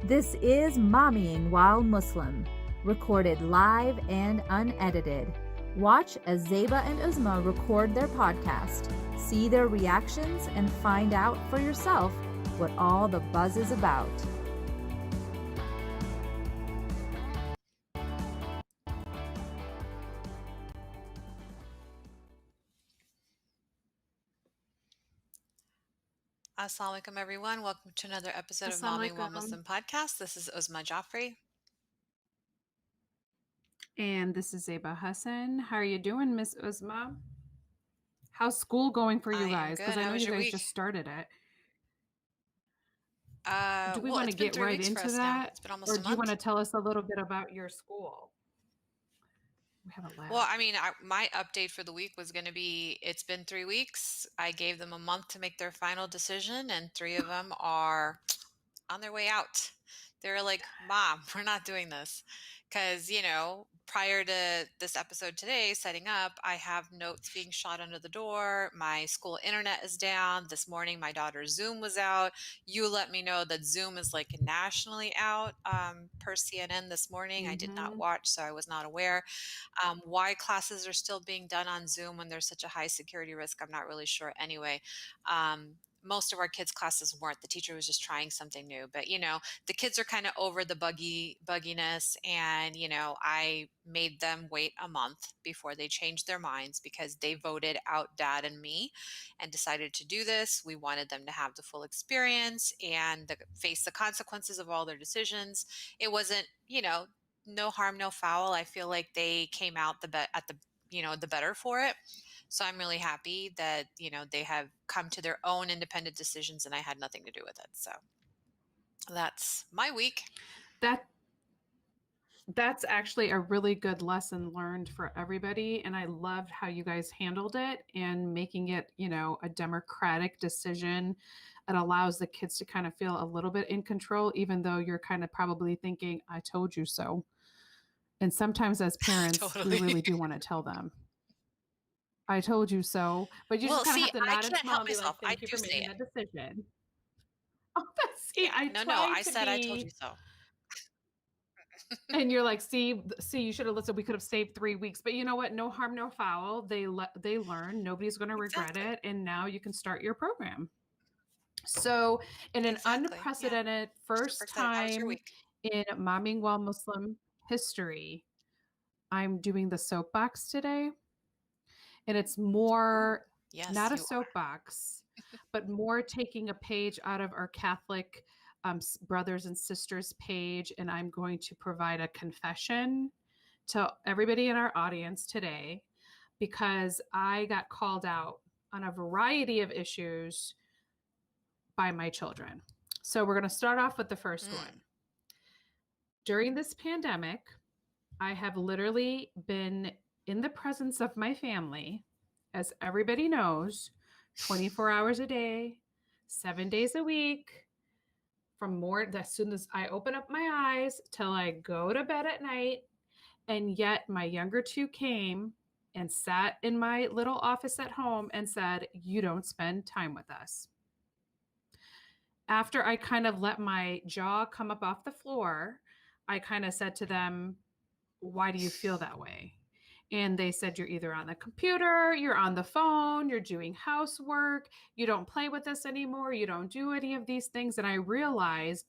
This is Mommying While Muslim, recorded live and unedited. Watch as Zeba and Uzma record their podcast, see their reactions, and find out for yourself what all the buzz is about. Assalamu alaikum, everyone. Welcome to another episode of Assalamu Mommyingwhilemuslim alaikum. podcast. This is Uzma Joffrey. And this is Zeba Hassan. How are you doing, Miss Uzma? How's school going for you I am guys? Because good. I How know was you your guys week? just started it. Do we Well, want to it's been get 3 right weeks for into us now. that? It's been almost Or a do you want month. to tell us a little bit about your school? We have a Well, laugh. I mean, my update for the week was going to be it's been 3 weeks. I gave them a month to make their final decision, and 3 of them are on their way out. They're like, Mom, we're not doing this. Because, prior to this episode today, setting up, I have notes being shot under the door. My school internet is down. This morning, my daughter's Zoom was out. You let me know that Zoom is like nationally out per CNN this morning. I did not watch, so I was not aware. Why classes are still being done on Zoom when there's such a high security risk, I'm not really sure anyway. Most of our kids' classes weren't. The teacher was just trying something new. But, the kids are kind of over the bugginess. And, I made them wait a month before they changed their minds because they voted out Dad and me and decided to do this. We wanted them to have the full experience and face the consequences of all their decisions. It wasn't, no harm, no foul. I feel like they came out the better for it. So I'm really happy that, they have come to their own independent decisions and I had nothing to do with it. So that's my week. That's actually a really good lesson learned for everybody. And I loved how you guys handled it and making it, a democratic decision. It allows the kids to kind of feel a little bit in control, even though you're kind of probably thinking, I told you so. And sometimes as parents, we Totally. really do want to tell them, I told you so. But you just Well, kind of see, have to I nod and can't smile help and be like, myself. I thank you do for say making it. that decision. Oh, see, Yeah. I No, tried I to said I told you be. so. And you're like, see, you should have listened. We could have saved 3 weeks, but you know what? No harm, no foul. They learn. Nobody's going to regret Exactly. it, and now you can start your program. So, in an Exactly. Yeah. unprecedented first Super excited. How was your time week? in Mommingwhile Muslim history, I'm doing the soapbox today, and it's Ooh, more not yes, a you are. soapbox, but more taking a page out of our Catholic brothers and sisters page, and I'm going to provide a confession to everybody in our audience today because I got called out on a variety of issues by my children. So we're going to start off with the first one. During this pandemic, I have literally been in the presence of my family, as everybody knows, 24 hours a day, 7 days a week, as soon as I open up my eyes till I go to bed at night. And yet my younger two came and sat in my little office at home and said, you don't spend time with us. After I kind of let my jaw come up off the floor, I kind of said to them, why do you feel that way? And they said, you're either on the computer, you're on the phone, you're doing housework, you don't play with us anymore, you don't do any of these things. And I realized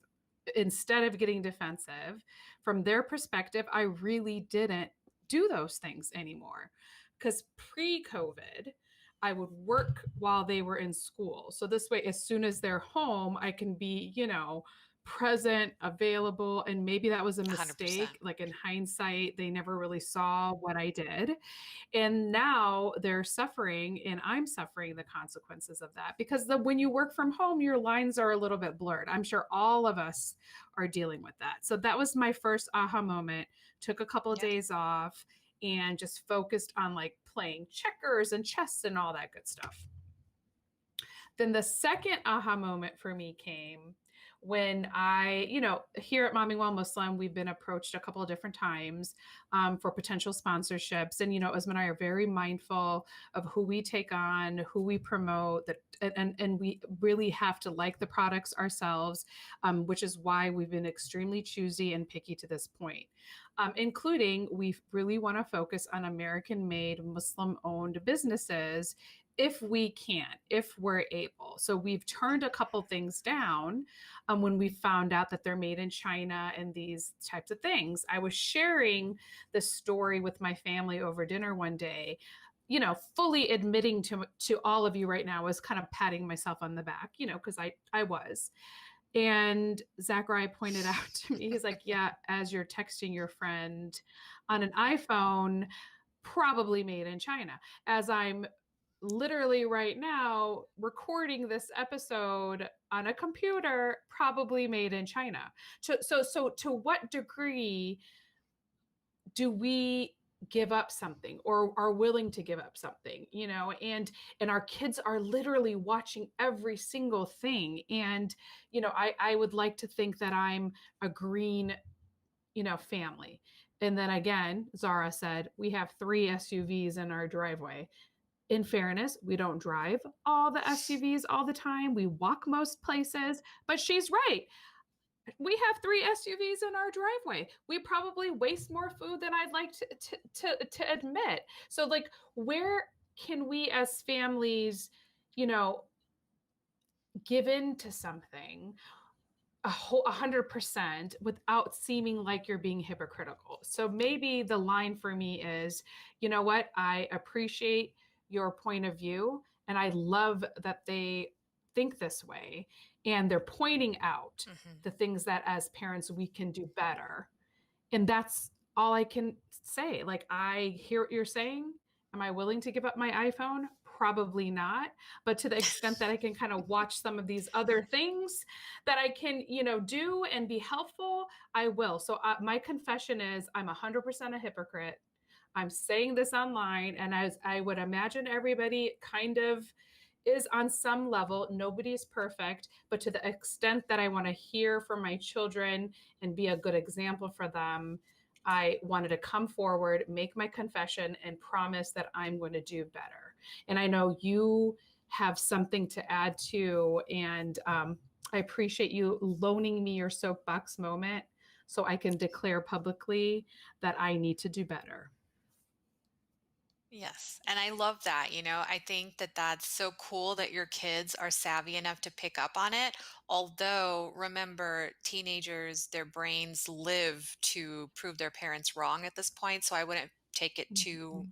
instead of getting defensive, from their perspective, I really didn't do those things anymore. Because pre COVID, I would work while they were in school. So this way, as soon as they're home, I can be, present, available. And maybe that was a 100%. mistake. Like in hindsight, they never really saw what I did. And now they're suffering, and I'm suffering the consequences of that because when you work from home, your lines are a little bit blurred. I'm sure all of us are dealing with that. So that was my first aha moment. Took a couple of Yeah. days off and just focused on like playing checkers and chess and all that good stuff. Then the second aha moment for me came when I, here at Mommyingwhilemuslim, we've been approached a couple of different times for potential sponsorships. And, Uzma and I are very mindful of who we take on, who we promote, and we really have to like the products ourselves, which is why we've been extremely choosy and picky to this point. Including we really want to focus on American-made, Muslim-owned businesses if we can, if we're able. So we've turned a couple things down when we found out that they're made in China and these types of things. I was sharing the story with my family over dinner one day, fully admitting to all of you right now, was kind of patting myself on the back, because I was. And Zachariah pointed out to me, he's like, yeah, as you're texting your friend on an iPhone, probably made in China. As I'm literally right now recording this episode on a computer, probably made in China. So to what degree do we give up something or are willing to give up something, and our kids are literally watching every single thing. And I would like to think that I'm a green family. And then again, Zara said we have 3 SUVs in our driveway. In fairness, we don't drive all the SUVs all the time. We walk most places, but she's right. We have 3 SUVs in our driveway. We probably waste more food than I'd like to admit. So like, where can we as families, give in to something 100% without seeming like you're being hypocritical? So maybe the line for me is, you know what? I appreciate your point of view, and I love that they think this way, and they're pointing out the things that as parents we can do better. And that's all I can say. Like, I hear what you're saying. Am I willing to give up my iPhone? Probably not. But to the extent that I can kind of watch some of these other things that I can, do and be helpful, I will. So my confession is I'm 100% a hypocrite. I'm saying this online, and as I would imagine everybody kind of is on some level. Nobody's perfect, but to the extent that I want to hear from my children and be a good example for them, I wanted to come forward, make my confession, and promise that I'm going to do better. And I know you have something to add to, and I appreciate you loaning me your soapbox moment so I can declare publicly that I need to do better. Yes. And I love that. I think that that's so cool that your kids are savvy enough to pick up on it. Although, remember, teenagers, their brains live to prove their parents wrong at this point. So I wouldn't take it too,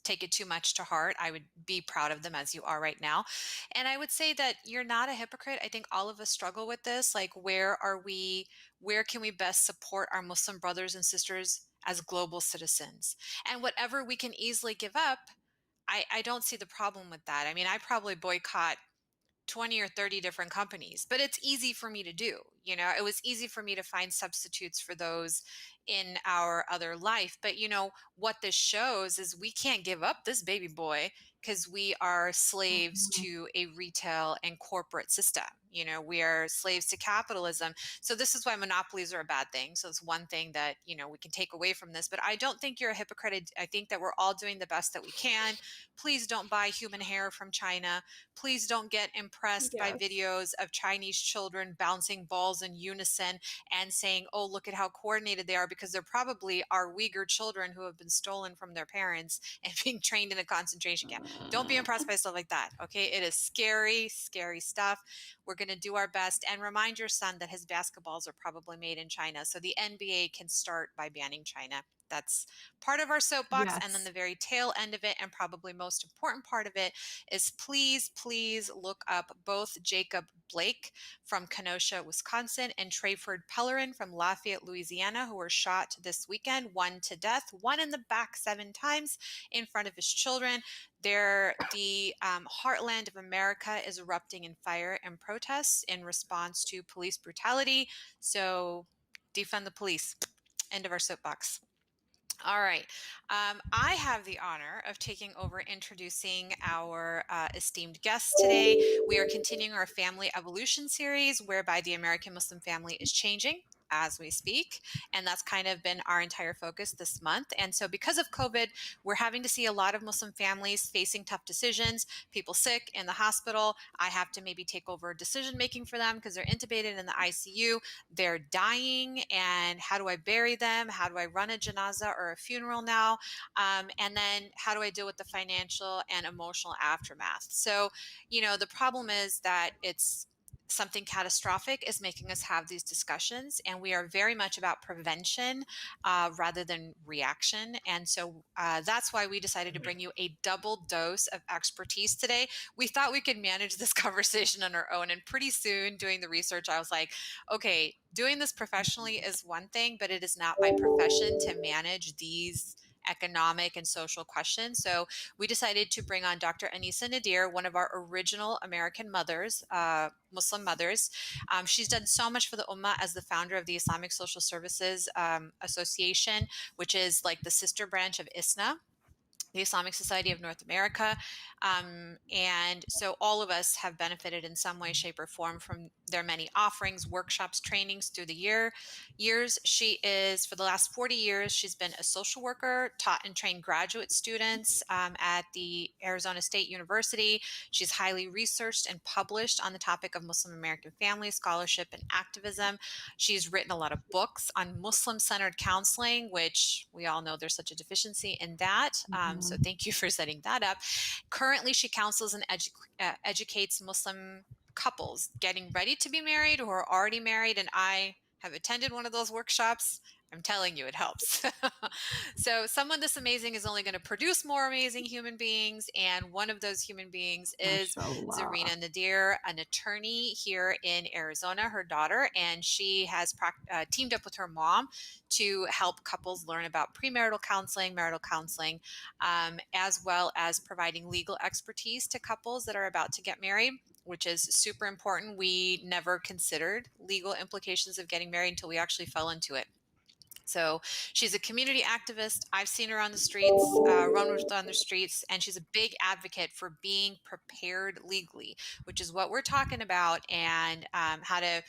take it too much to heart. I would be proud of them as you are right now. And I would say that you're not a hypocrite. I think all of us struggle with this. Like, where can we best support our Muslim brothers and sisters as global citizens? And whatever we can easily give up, I don't see the problem with that. I mean, I probably boycott 20 or 30 different companies, but it's easy for me to do. It was easy for me to find substitutes for those in our other life. But what this shows is we can't give up this baby boy because we are slaves to a retail and corporate system. We are slaves to capitalism. So this is why monopolies are a bad thing. So it's one thing that, we can take away from this, but I don't think you're a hypocrite. I think that we're all doing the best that we can. Please don't buy human hair from China. Please don't get impressed by videos of Chinese children bouncing balls in unison and saying, oh, look at how coordinated they are, because they're probably our Uyghur children who have been stolen from their parents and being trained in a concentration camp. Don't be impressed by stuff like that. Okay. It is scary, scary stuff. We're going to do our best, and remind your son that his basketballs are probably made in China. So the NBA can start by banning China. That's part of our soapbox. Yes. And then the very tail end of it, and probably most important part of it, is please, please look up both Jacob Blake from Kenosha, Wisconsin, and Trayford Pellerin from Lafayette, Louisiana, who were shot this weekend, one to death, one in the back 7 times in front of his children. The heartland of America is erupting in fire and protests in response to police brutality. So defund the police. End of our soapbox. All right. I have the honor of taking over introducing our esteemed guests today. We are continuing our family evolution series, whereby the American Muslim family is changing as we speak. And that's kind of been our entire focus this month. And so, because of COVID, we're having to see a lot of Muslim families facing tough decisions, people sick in the hospital. I have to maybe take over decision making for them because they're intubated in the ICU. They're dying, and how do I bury them? How do I run a janaza or a funeral now? And then how do I deal with the financial and emotional aftermath? So, the problem is that it's something catastrophic is making us have these discussions, and we are very much about prevention rather than reaction. And so that's why we decided to bring you a double dose of expertise today. We thought we could manage this conversation on our own, and pretty soon doing the research, I was like, okay, doing this professionally is one thing, but it is not my profession to manage these economic and social questions. So we decided to bring on Dr. Anisa Nadir, one of our original American mothers, Muslim mothers. She's done so much for the Ummah as the founder of the Islamic Social Services Association, which is like the sister branch of ISNA, the Islamic Society of North America. And so all of us have benefited in some way, shape, or form from their many offerings, workshops, trainings through the years. She is, for the last 40 years, she's been a social worker, taught and trained graduate students at the Arizona State University. She's highly researched and published on the topic of Muslim American family, scholarship, and activism. She's written a lot of books on Muslim-centered counseling, which we all know there's such a deficiency in that. So thank you for setting that up. Currently, she counsels and educates Muslim couples getting ready to be married or are already married. And I have attended one of those workshops. I'm telling you, it helps. So someone this amazing is only going to produce more amazing human beings. And one of those human beings is Zarina Nadir, an attorney here in Arizona, her daughter. And she has teamed up with her mom to help couples learn about premarital counseling, marital counseling, as well as providing legal expertise to couples that are about to get married, which is super important. We never considered legal implications of getting married until we actually fell into it. So she's a community activist. I've seen her on the streets, run with her on the streets, and she's a big advocate for being prepared legally, which is what we're talking about, and how to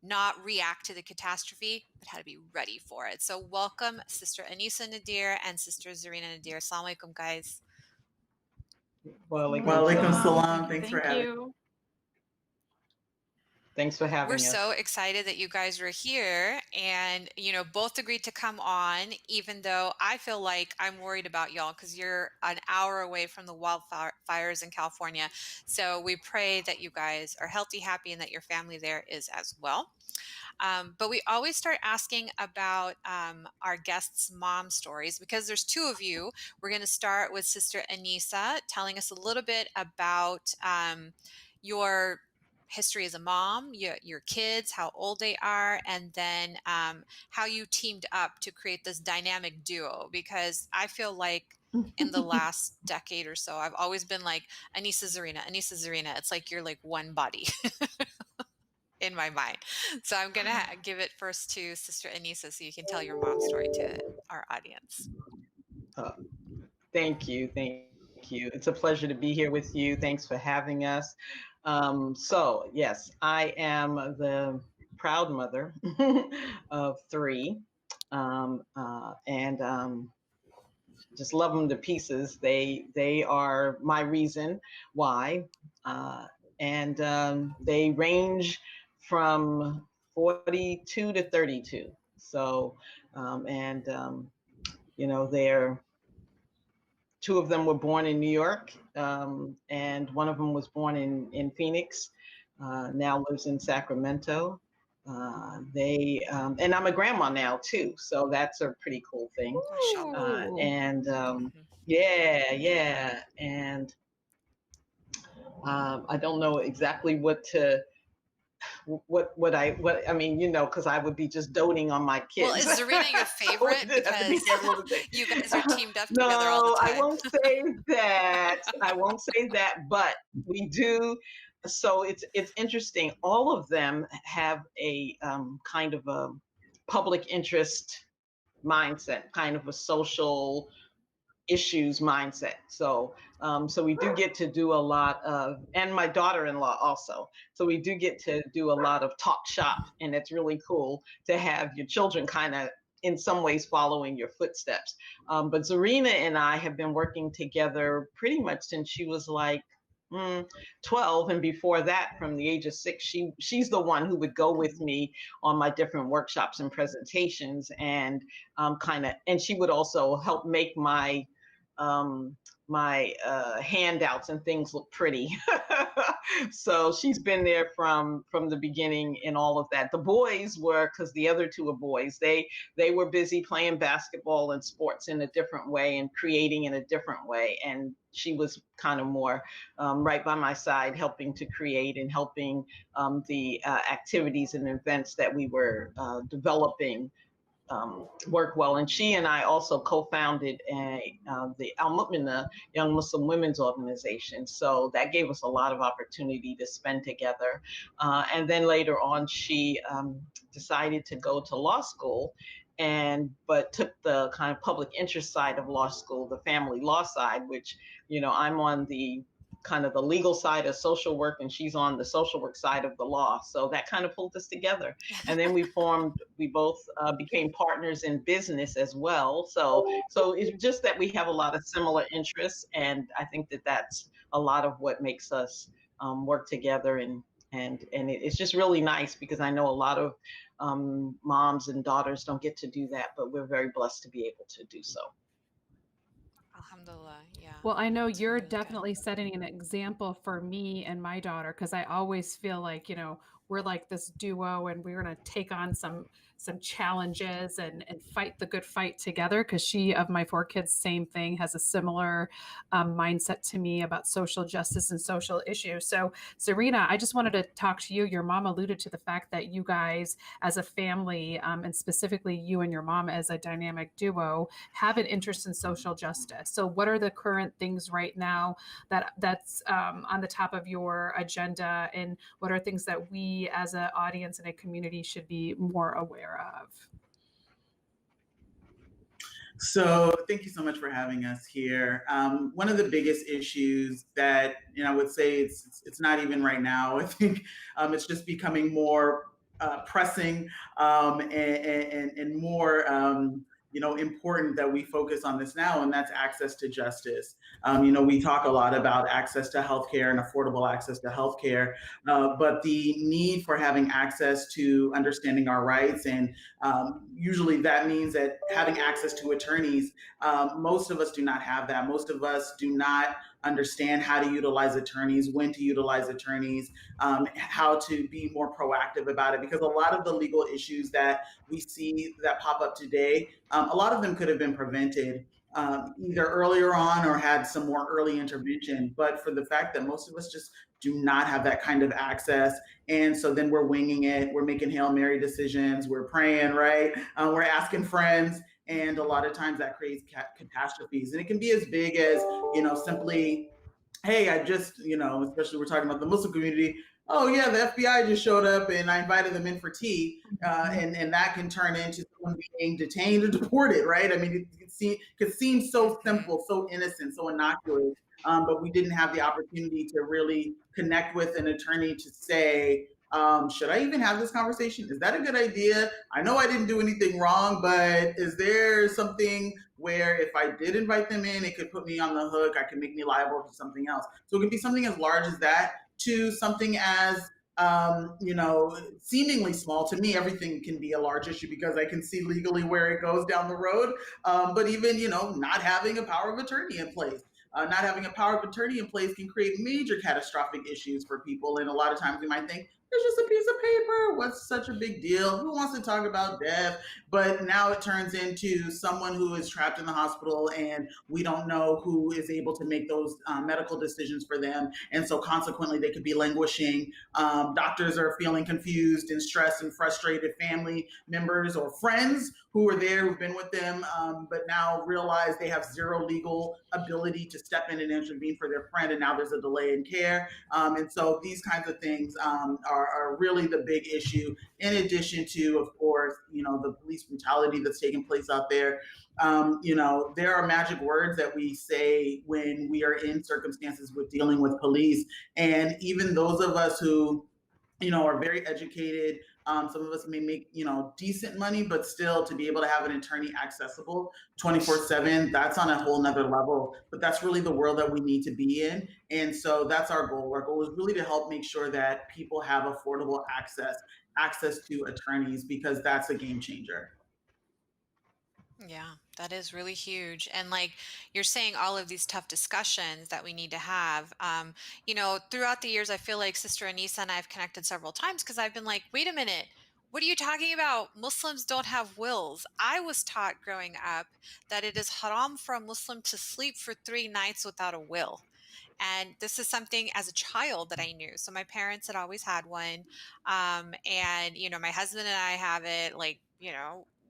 not react to the catastrophe, but how to be ready for it. So welcome, Sister Anisa Nadir and Sister Zarina Nadir. Assalamu alaikum, guys. Walaikum salam. Thanks for having you. Thanks for having us. We're so excited that you guys are here, and both agreed to come on, even though I feel like I'm worried about y'all because you're an hour away from the wildfires in California. So we pray that you guys are healthy, happy, and that your family there is as well. But we always start asking about our guests' mom stories because there's two of you. We're going to start with Sister Anisa telling us a little bit about your history as a mom, your kids, how old they are, and then how you teamed up to create this dynamic duo. Because I feel like in the last decade or so, I've always been like Anisa Zarina, Anisa Zarina. It's like you're like one body in my mind. So I'm going to give it first to Sister Anisa so you can tell your mom story to our audience. Thank you. Thank you. It's a pleasure to be here with you. Thanks for having us. So yes, I am the proud mother of three, and just love them to pieces. They are my reason why, and they range from 42 to 32. So, they're two of them were born in New York, and one of them was born in Phoenix, now lives in Sacramento. And I'm a grandma now too, so that's a pretty cool thing. Yeah, and I don't know exactly what I mean, because I would be just doting on my kids. Well, is Zarina your favorite? Because you guys are teamed up together all the time. I won't say that. I won't say that, but we do. So it's interesting. All of them have a kind of a public interest mindset, kind of a social issues mindset. So we do get to do a lot of, and my daughter-in-law also. So we do get to do a lot of talk shop, and it's really cool to have your children kind of in some ways following your footsteps. But Zarina and I have been working together pretty much since she was like 12, and before that, from the age of 6, she's the one who would go with me on my different workshops and presentations, and and she would also help make um, my handouts and things look pretty. So she's been there from the beginning in all of that. The boys were, because the other two are boys, they were busy playing basketball and sports in a different way and creating in a different way. And she was kind of more right by my side, helping to create and helping the activities and events that we were developing work well. And she and I also co-founded the Al Mu'mina Young Muslim Women's Organization. So that gave us a lot of opportunity to spend together. And then later on, she decided to go to law school, but took the kind of public interest side of law school, the family law side, which, I'm on the kind of the legal side of social work, and she's on the social work side of the law. So that kind of pulled us together. And then we both became partners in business as well. So it's just that we have a lot of similar interests. And I think that that's a lot of what makes us work together. And it's just really nice, because I know a lot of moms and daughters don't get to do that, but we're very blessed to be able to do so. Alhamdulillah, yeah. Well, I know It's you're really good. definitely setting an example for me and my daughter, because I always feel like, we're like this duo, and we're going to take on some challenges and fight the good fight together, because she, of my 4 kids, same thing, has a similar mindset to me about social justice and social issues. So Zarina, I just wanted to talk to you. Your mom alluded to the fact that you guys as a family, and specifically you and your mom as a dynamic duo, have an interest in social justice. So what are the current things right now that's on the top of your agenda, and what are things that we as an audience and a community should be more aware of? So thank you so much for having us here. One of the biggest issues that, I would say it's not even right now. I think it's just becoming more pressing and more important that we focus on this now, and that's access to justice. We talk a lot about access to healthcare and affordable access to healthcare, but the need for having access to understanding our rights, and usually that means that having access to attorneys, most of us do not have that. Most of us do not understand how to utilize attorneys, when to utilize attorneys, how to be more proactive about it, because a lot of the legal issues that we see that pop up today, a lot of them could have been prevented either earlier on or had some more early intervention. But for the fact that most of us just do not have that kind of access, and so then we're winging it, we're making Hail Mary decisions, we're praying, right? We're asking friends, and a lot of times that creates catastrophes. And it can be as big as, simply, hey, I just, especially we're talking about the Muslim community, oh yeah, the FBI just showed up and I invited them in for tea, and that can turn into someone being detained or deported, right? I mean, it could seem so simple, so innocent, so innocuous, but we didn't have the opportunity to really connect with an attorney to say, should I even have this conversation? Is that a good idea? I know I didn't do anything wrong, but is there something where if I did invite them in, it could put me on the hook, I could make me liable for something else? So it could be something as large as that to something as seemingly small. To me, everything can be a large issue because I can see legally where it goes down the road. But even, not having a power of attorney in place. Not having a power of attorney in place can create major catastrophic issues for people. And a lot of times we might think, it's just a piece of paper. What's such a big deal? Who wants to talk about death? But now it turns into someone who is trapped in the hospital, and we don't know who is able to make those medical decisions for them. And so consequently, they could be languishing. Doctors are feeling confused and stressed and frustrated. Family members or friends who are there, who've been with them, but now realize they have zero legal ability to step in and intervene for their friend. And now there's a delay in care. And so these kinds of things are really the big issue, in addition to, of course, the police brutality that's taking place out there. There are magic words that we say when we are in circumstances with dealing with police. And even those of us who are very educated. Some of us may make, decent money, but still to be able to have an attorney accessible 24/7, that's on a whole nother level. But that's really the world that we need to be in. And so that's our goal. Our goal is really to help make sure that people have affordable access to attorneys, because that's a game changer. Yeah, that is really huge. And like you're saying, all of these tough discussions that we need to have. Throughout the years, I feel like Sister Anissa and I have connected several times because I've been like, wait a minute, what are you talking about? Muslims don't have wills. I was taught growing up that it is haram for a Muslim to sleep for 3 nights without a will. And this is something as a child that I knew. So my parents had always had one. And, my husband and I have it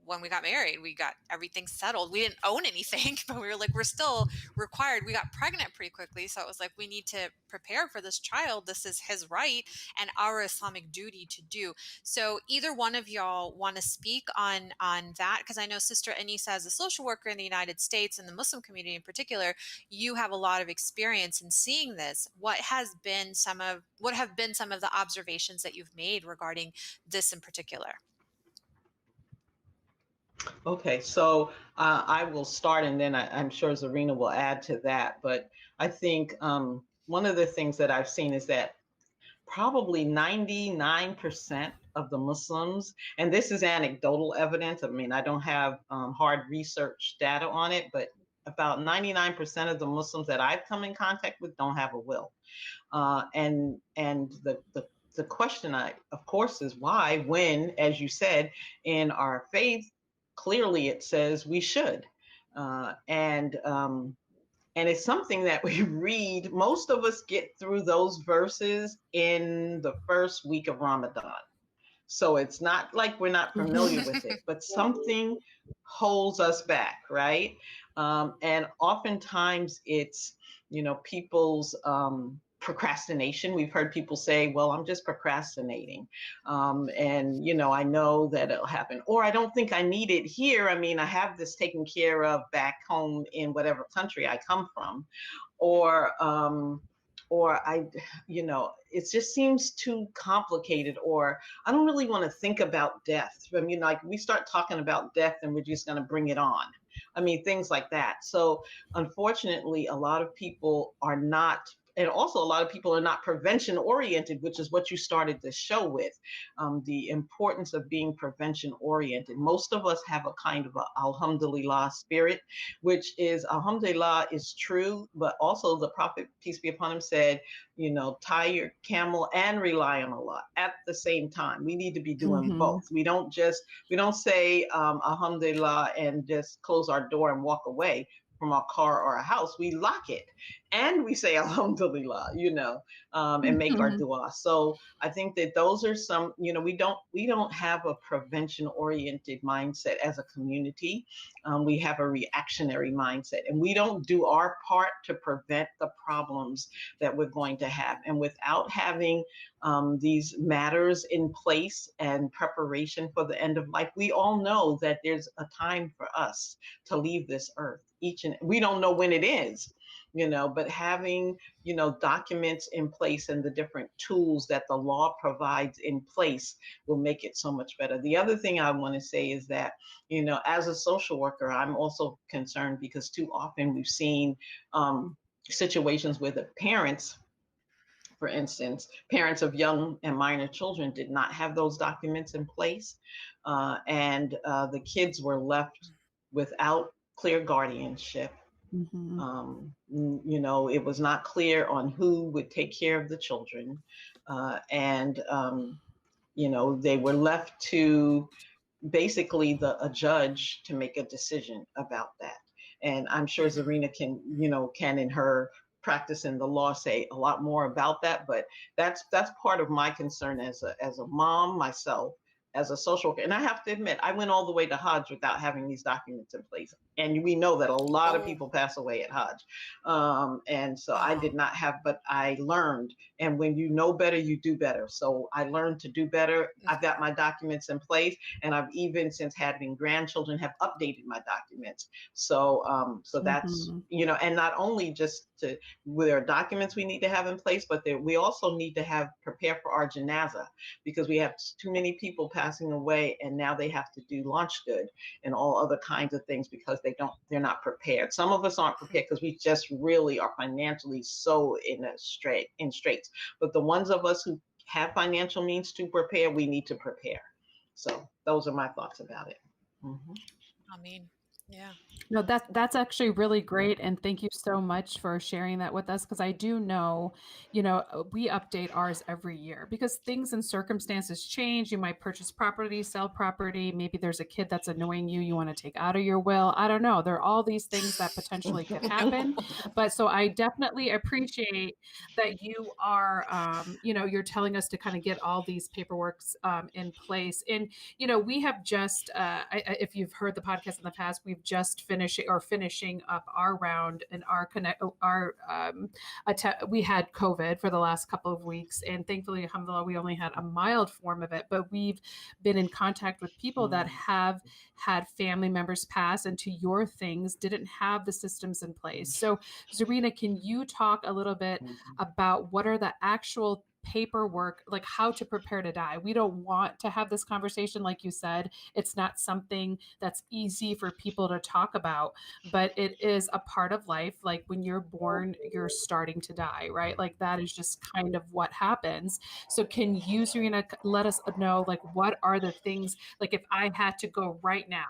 when we got married, we got everything settled. We didn't own anything, but we were like, we're still required. We got pregnant pretty quickly. So it was like, we need to prepare for this child. This is his right and our Islamic duty to do. So either one of y'all want to speak on that? Because I know Sister Anissa, as a social worker in the United States and the Muslim community in particular, you have a lot of experience in seeing this. What have been some of the observations that you've made regarding this in particular? Okay, so I will start, and then I'm sure Zarina will add to that. But I think one of the things that I've seen is that probably 99% of the Muslims, and this is anecdotal evidence. I mean, I don't have hard research data on it, but about 99% of the Muslims that I've come in contact with don't have a will. And the question, of course, is why, when, as you said, in our faith, clearly it says we should. And it's something that we read. Most of us get through those verses in the first week of Ramadan. So it's not like we're not familiar with it, but something holds us back, right? And oftentimes it's, people's procrastination. We've heard people say, well, I'm just procrastinating. And, I know that it'll happen, or I don't think I need it here. I mean, I have this taken care of back home in whatever country I come from, or it just seems too complicated, or I don't really want to think about death. I mean, like, we start talking about death and we're just going to bring it on. I mean, things like that. So unfortunately, a lot of people are not, and also a lot of people are not prevention oriented, which is what you started the show with, the importance of being prevention oriented. Most of us have a kind of a alhamdulillah spirit, which is, alhamdulillah is true, but also the Prophet, peace be upon him, said, tie your camel and rely on Allah at the same time. We need to be doing both. We don't say alhamdulillah and just close our door and walk away from our car or a house. We lock it and we say alhamdulillah, and make our dua. So I think that those are some, we don't have a prevention oriented mindset as a community. We have a reactionary mindset, and we don't do our part to prevent the problems that we're going to have. And without having these matters in place and preparation for the end of life, we all know that there's a time for us to leave this earth. We don't know when it is, but having, documents in place and the different tools that the law provides in place will make it so much better. The other thing I want to say is that, as a social worker, I'm also concerned because too often we've seen situations where the parents, for instance, parents of young and minor children did not have those documents in place. And the kids were left without clear guardianship. It was not clear on who would take care of the children. And they were left to basically a judge to make a decision about that. And I'm sure Zarina can in her practice in the law say a lot more about that, but that's part of my concern as a mom myself, as a social worker. And I have to admit, I went all the way to Hajj without having these documents in place. And we know that a lot of people pass away at Hajj. And so I did not have, but I learned. And when you know better, you do better. So I learned to do better. I've got my documents in place, and I've even, since having grandchildren, have updated my documents. So that's, you know, and not only just to, there are documents we need to have in place, but we also need to have prepare for our janaza, because we have too many people passing away, and now they have to do launch good and all other kinds of things because they're not prepared. Some of us aren't prepared because we just really are financially so in straits. But the ones of us who have financial means to prepare, we need to prepare. So those are my thoughts about it. Mm-hmm. I mean, yeah. No, that's actually really great. And thank you so much for sharing that with us. Because I do know, you know, we update ours every year because things and circumstances change. You might purchase property, sell property. Maybe there's a kid that's annoying you want to take out of your will. I don't know. There are all these things that potentially could happen. But so I definitely appreciate that you are, you know, you're telling us to kind of get all these paperworks in place. And, you know, we have just, if you've heard the podcast in the past, we've just finishing up our round and we had COVID for the last couple of weeks, and thankfully, alhamdulillah, we only had a mild form of it, but we've been in contact with people that have had family members pass and, to your things, didn't have the systems in place. So Zarina, can you talk a little bit about what are the actual paperwork, like how to prepare to die? We don't want to have this conversation, like you said. It's not something that's easy for people to talk about, but it is a part of life. Like when you're born, you're starting to die, right? Like that is just kind of what happens. So can you, Serena, let us know, like, what are the things, like if I had to go right now,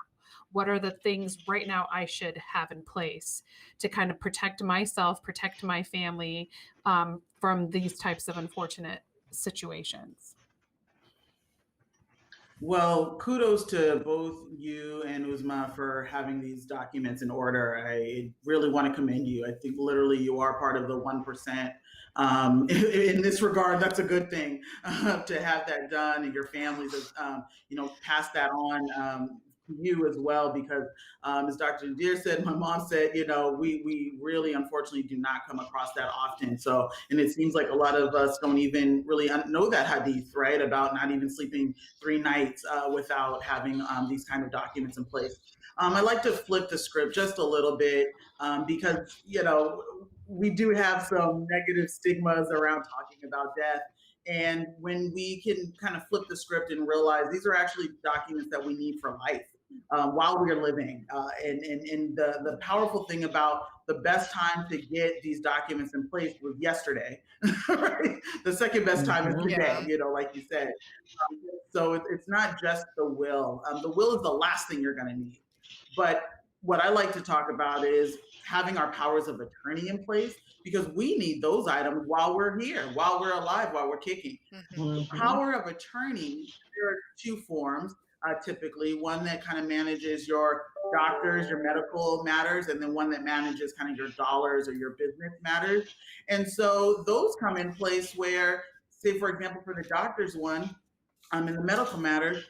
what are the things right now I should have in place to kind of protect myself, protect my family from these types of unfortunate situations? Well, kudos to both you and Uzma for having these documents in order. I really want to commend you. I think literally you are part of the 1%. In this regard, that's a good thing to have that done, and your families, you know, pass that on you as well, because as Dr. Nadir said, my mom said, you know, we really unfortunately do not come across that often. So, and it seems like a lot of us don't even really know that hadith, right, about not even sleeping 3 nights without having these kind of documents in place. I like to flip the script just a little bit because, you know, we do have some negative stigmas around talking about death. And when we can kind of flip the script and realize these are actually documents that we need for life while we're living. And the powerful thing about the best time to get these documents in place was yesterday, right? The second best time is today, you know, like you said. So it's not just the will. The will is the last thing you're going to need. But what I like to talk about is having our powers of attorney in place, because we need those items while we're here, while we're alive, while we're kicking. The power of attorney, there are 2 forms. Typically, one that kind of manages your doctors, your medical matters, and then one that manages kind of your dollars or your business matters. And so those come in place where, say, for example, for the doctor's one, in the medical matters,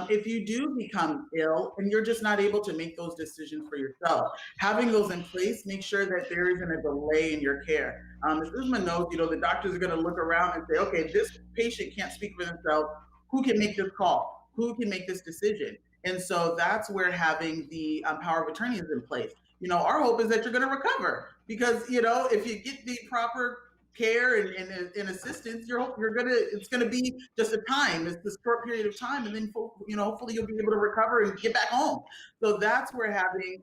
if you do become ill and you're just not able to make those decisions for yourself, having those in place, make sure that there isn't a delay in your care. As Uzma knows, you know, the doctors are going to look around and say, okay, this patient can't speak for themselves. Who can make this call? Who can make this decision? And so that's where having the power of attorney is in place. You know, our hope is that you're going to recover, because, you know, if you get the proper care and assistance, it's gonna be just a time. It's a short period of time, and then, you know, hopefully you'll be able to recover and get back home. So that's where having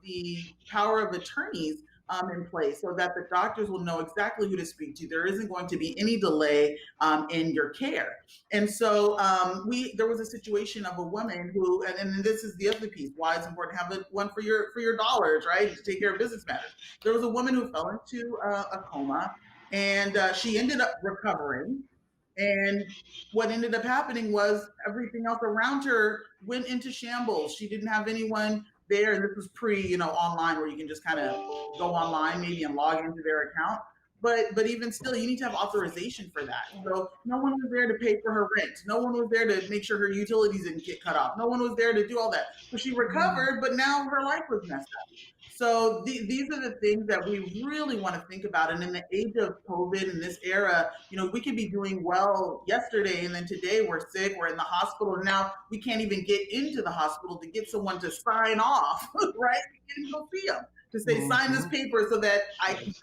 the power of attorneys in place, so that the doctors will know exactly who to speak to. There isn't going to be any delay in your care. And so there was a situation of a woman who, and this is the other piece, why it's important to have one for your dollars, right, to take care of business matters. There was a woman who fell into a coma, and she ended up recovering. And what ended up happening was everything else around her went into shambles. She didn't have anyone there. And this was pre, you know, online, where you can just kind of go online maybe and log into their account. But even still, you need to have authorization for that. So no one was there to pay for her rent. No one was there to make sure her utilities didn't get cut off. No one was there to do all that. So she recovered, but now her life was messed up. So these are the things that we really want to think about. And in the age of COVID in this era, we could be doing well yesterday, and then today we're sick, we're in the hospital, and now we can't even get into the hospital to get someone to sign off, right? And go see them to say, sign this paper so that I can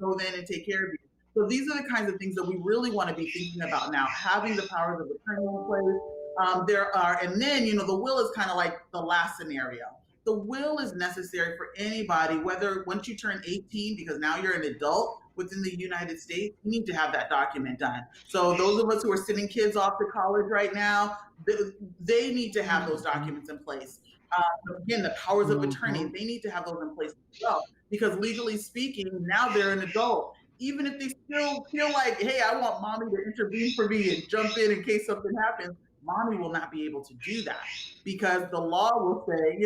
go in and take care of you. So these are the kinds of things that we really want to be thinking about now, having the powers of attorney in place. And then, the will is kind of like the last scenario. The will is necessary for anybody, whether once you turn 18, because now you're an adult within the United States, you need to have that document done. So those of us who are sending kids off to college right now, they need to have those documents in place. Again, the powers of attorney, they need to have those in place as well, because legally speaking, now they're an adult. Even if they still feel like, hey, I want mommy to intervene for me and jump in case something happens, mommy will not be able to do that, because the law will say,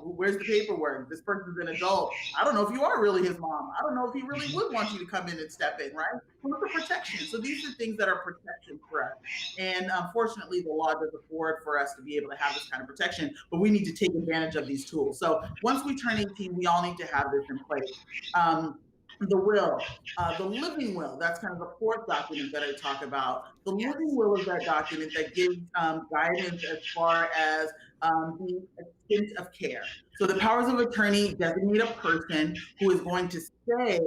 where's the paperwork? This person's an adult. I don't know if you are really his mom. I don't know if he really would want you to come in and step in, right? Look for protection. So these are things that are protection for us. And unfortunately, the law does afford for us to be able to have this kind of protection, but we need to take advantage of these tools. So once we turn 18, we all need to have this in place. The will, the living will, that's kind of the fourth document that I talk about. The living will is that document that gives guidance as far as the extent of care. So the powers of attorney designate a person who is going to say,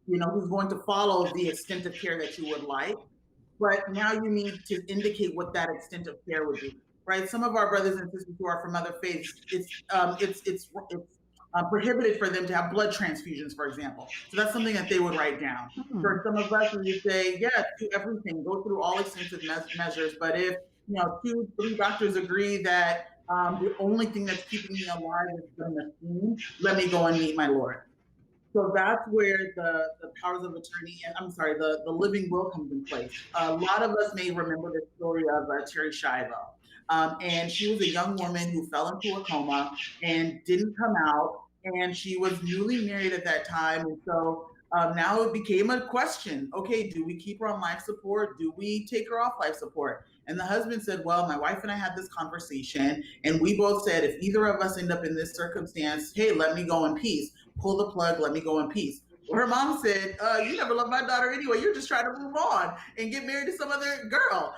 who's going to follow the extent of care that you would like. But now you need to indicate what that extent of care would be, right? Some of our brothers and sisters who are from other faiths, it's prohibited for them to have blood transfusions, for example. So that's something that they would write down. For some of us, we would say, yeah, do everything, go through all extensive measures. But if 2-3 doctors agree that the only thing that's keeping me alive is the machine, let me go and meet my Lord. So that's where the powers of attorney, and I'm sorry, the living will comes in place. A lot of us may remember the story of Terry Schiavo. And she was a young woman who fell into a coma and didn't come out. And she was newly married at that time. And so now it became a question. Okay, do we keep her on life support? Do we take her off life support? And the husband said, well, my wife and I had this conversation, and we both said, if either of us end up in this circumstance, hey, let me go in peace. Pull the plug, let me go in peace. Well, her mom said, you never loved my daughter anyway. You're just trying to move on and get married to some other girl.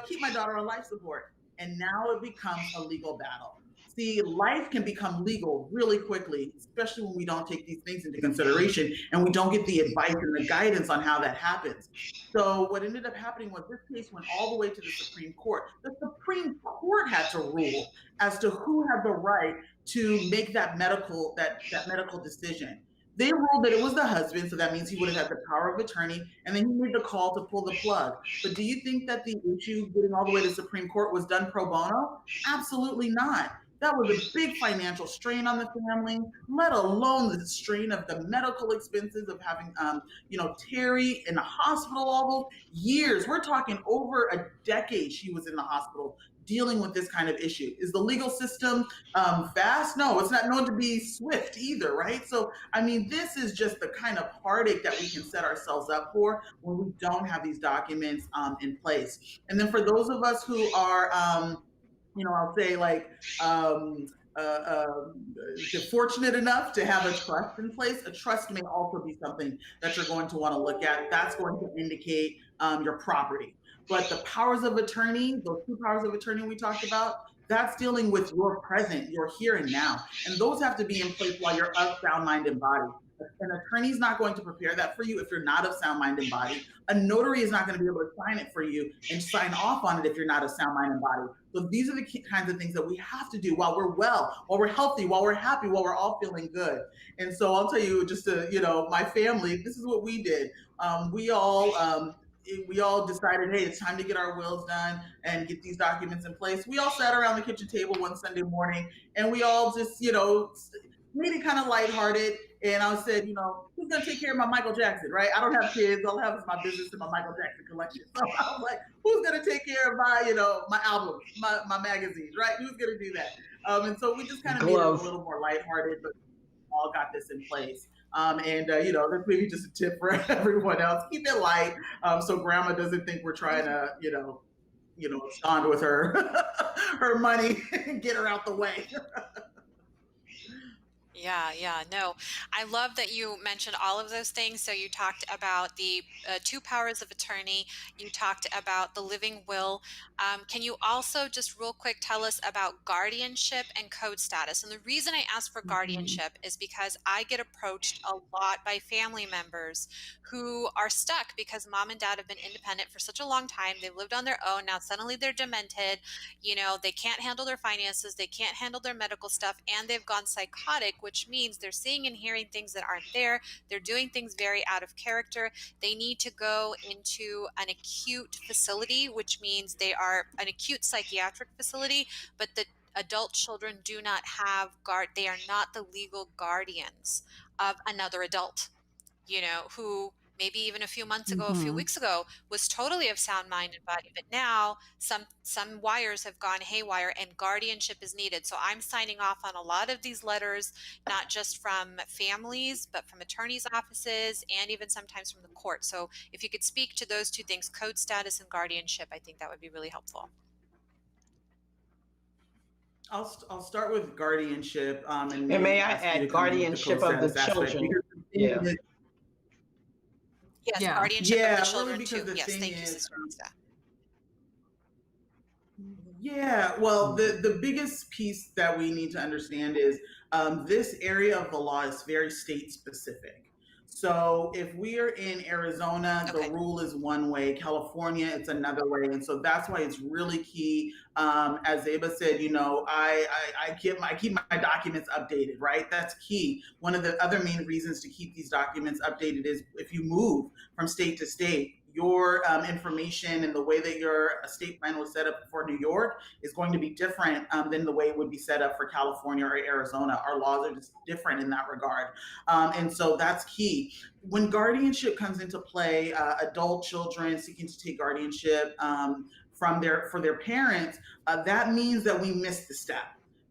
Keep my daughter on life support. And now it becomes a legal battle. See, life can become legal really quickly, especially when we don't take these things into consideration and we don't get the advice and the guidance on how that happens. So what ended up happening was this case went all the way to the Supreme Court. The Supreme Court had to rule as to who had the right to make that medical decision. They ruled that it was the husband, so that means he would have had the power of attorney, and then he made the call to pull the plug. But do you think that the issue getting all the way to the Supreme Court was done pro bono? Absolutely not. That was a big financial strain on the family, let alone the strain of the medical expenses of having, Terry in the hospital all those years. We're talking over a decade she was in the hospital dealing with this kind of issue. Is the legal system fast? No, it's not known to be swift either, right? So, this is just the kind of heartache that we can set ourselves up for when we don't have these documents in place. And then for those of us who are, I'll say fortunate enough to have a trust in place, a trust may also be something that you're going to want to look at. That's going to indicate your property. But the powers of attorney, those 2 powers of attorney we talked about, that's dealing with your present, your here and now. And those have to be in place while you're of sound mind and body. An attorney is not going to prepare that for you if you're not of sound mind and body. A notary is not going to be able to sign it for you and sign off on it if you're not of sound mind and body. So these are the kinds of things that we have to do while we're well, while we're healthy, while we're happy, while we're all feeling good. And so I'll tell you, just to, my family, this is what we did. We all decided, hey, it's time to get our wills done and get these documents in place. We all sat around the kitchen table one Sunday morning, and we all just, made it kind of lighthearted. And I said, who's going to take care of my Michael Jackson, right? I don't have kids. All I have is my business and my Michael Jackson collection. So I was like, who's going to take care of my, my albums, my magazines, right? Who's going to do that? And so we just kind of made it a little more lighthearted, but all got this in place. That's maybe just a tip for everyone else. Keep it light, so grandma doesn't think we're trying to, abscond with her her money and get her out the way. Yeah. No, I love that you mentioned all of those things. So you talked about the two powers of attorney. You talked about the living will. Can you also just real quick tell us about guardianship and code status? And the reason I ask for guardianship is because I get approached a lot by family members who are stuck because mom and dad have been independent for such a long time. They've lived on their own. Now suddenly they're demented. They can't handle their finances, they can't handle their medical stuff, and they've gone psychotic, which means they're seeing and hearing things that aren't there. They're doing things very out of character. They need to go into an acute facility, which means they are an acute psychiatric facility, but the adult children do not have they are not the legal guardians of another adult, who maybe even a few months ago, a few weeks ago, was totally of sound mind and body, but now some wires have gone haywire and guardianship is needed. So I'm signing off on a lot of these letters, not just from families, but from attorneys' offices and even sometimes from the court. So if you could speak to those two things, code status and guardianship, I think that would be really helpful. I'll start with guardianship, and may I add guardianship of the children? Yeah. Yes, guardianship of the children really, too. Yes, thank you, Sister Lisa. Yeah, well, the biggest piece that we need to understand is this area of the law is very state specific. So if we are in Arizona, the rule is one way. California, it's another way. And so that's why it's really key. As Zeba said, I keep my documents updated, right? That's key. One of the other main reasons to keep these documents updated is if you move from state to state, your information and the way that your estate plan was set up for New York is going to be different than the way it would be set up for California or Arizona. Our laws are just different in that regard. And so that's key. When guardianship comes into play, adult children seeking to take guardianship for their parents, that means that we missed the step.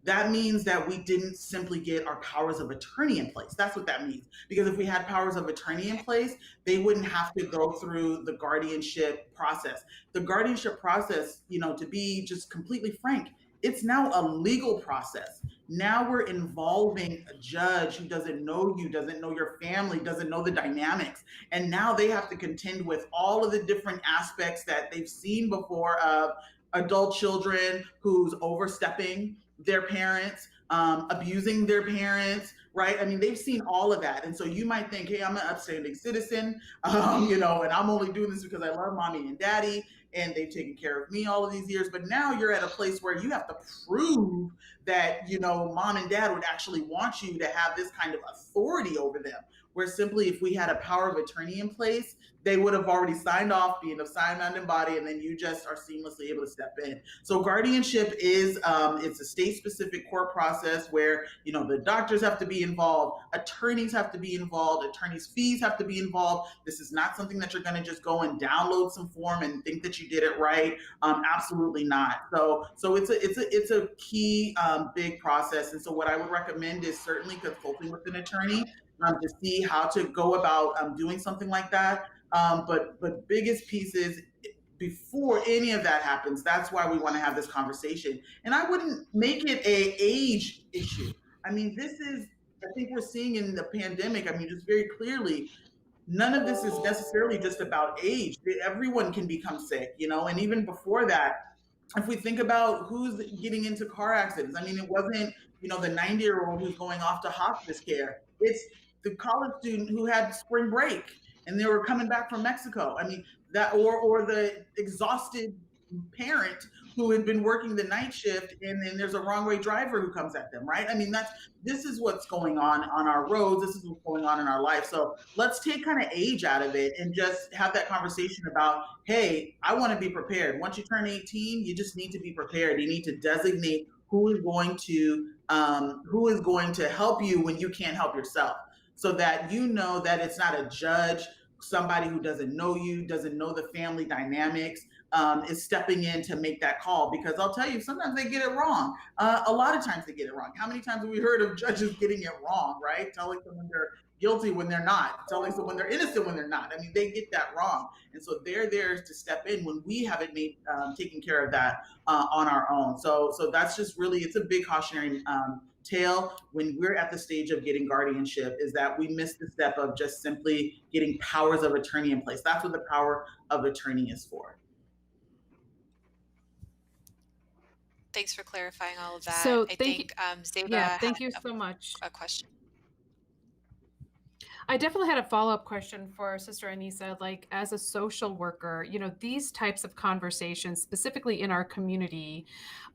That means that we didn't simply get our powers of attorney in place. That's what that means. Because if we had powers of attorney in place, they wouldn't have to go through the guardianship process. The guardianship process, to be just completely frank, it's now a legal process. Now we're involving a judge who doesn't know you, doesn't know your family, doesn't know the dynamics. And now they have to contend with all of the different aspects that they've seen before of adult children who's overstepping their parents, abusing their parents, right? I mean, they've seen all of that. And so you might think, hey, I'm an upstanding citizen, and I'm only doing this because I love mommy and daddy, and they've taken care of me all of these years. But now you're at a place where you have to prove that, mom and dad would actually want you to have this kind of authority over them. Where simply if we had a power of attorney in place, they would have already signed off, being of sign, mind, and body, and then you just are seamlessly able to step in. So guardianship is, it's a state-specific court process where, the doctors have to be involved, attorneys have to be involved, attorneys' fees have to be involved. This is not something that you're going to just go and download some form and think that you did it right. Absolutely not. So it's a key, big process. And so what I would recommend is certainly consulting with an attorney to see how to go about doing something like that. But biggest piece is before any of that happens, that's why we want to have this conversation. And I wouldn't make it a age issue. I mean, I think we're seeing in the pandemic, just very clearly, none of this is necessarily just about age. Everyone can become sick, and even before that, if we think about who's getting into car accidents, it wasn't, the 90-year-old who's going off to hospice care. It's the college student who had spring break and they were coming back from Mexico. That or the exhausted parent who had been working the night shift and then there's a wrong way driver who comes at them, right? This is what's going on our roads. This is what's going on in our life. So let's take kind of age out of it and just have that conversation about, hey, I want to be prepared. Once you turn 18, you just need to be prepared. You need to designate who is going to help you when you can't help yourself, so that that it's not a judge, somebody who doesn't know you, doesn't know the family dynamics, is stepping in to make that call. Because I'll tell you, sometimes they get it wrong. A lot of times they get it wrong. How many times have we heard of judges getting it wrong, right? Telling someone guilty when they're not, telling someone they're innocent when they're not. I mean, they get that wrong. And so they're there to step in when we haven't made taken care of that on our own. So that's just really, it's a big cautionary tale when we're at the stage of getting guardianship, is that we miss the step of just simply getting powers of attorney in place. That's what the power of attorney is for. Thanks for clarifying all of that. So I thank think Zeba Yeah, thank had you so much. a question. I definitely had a follow-up question for Sister Anissa. Like, as a social worker, you know, these types of conversations, specifically in our community,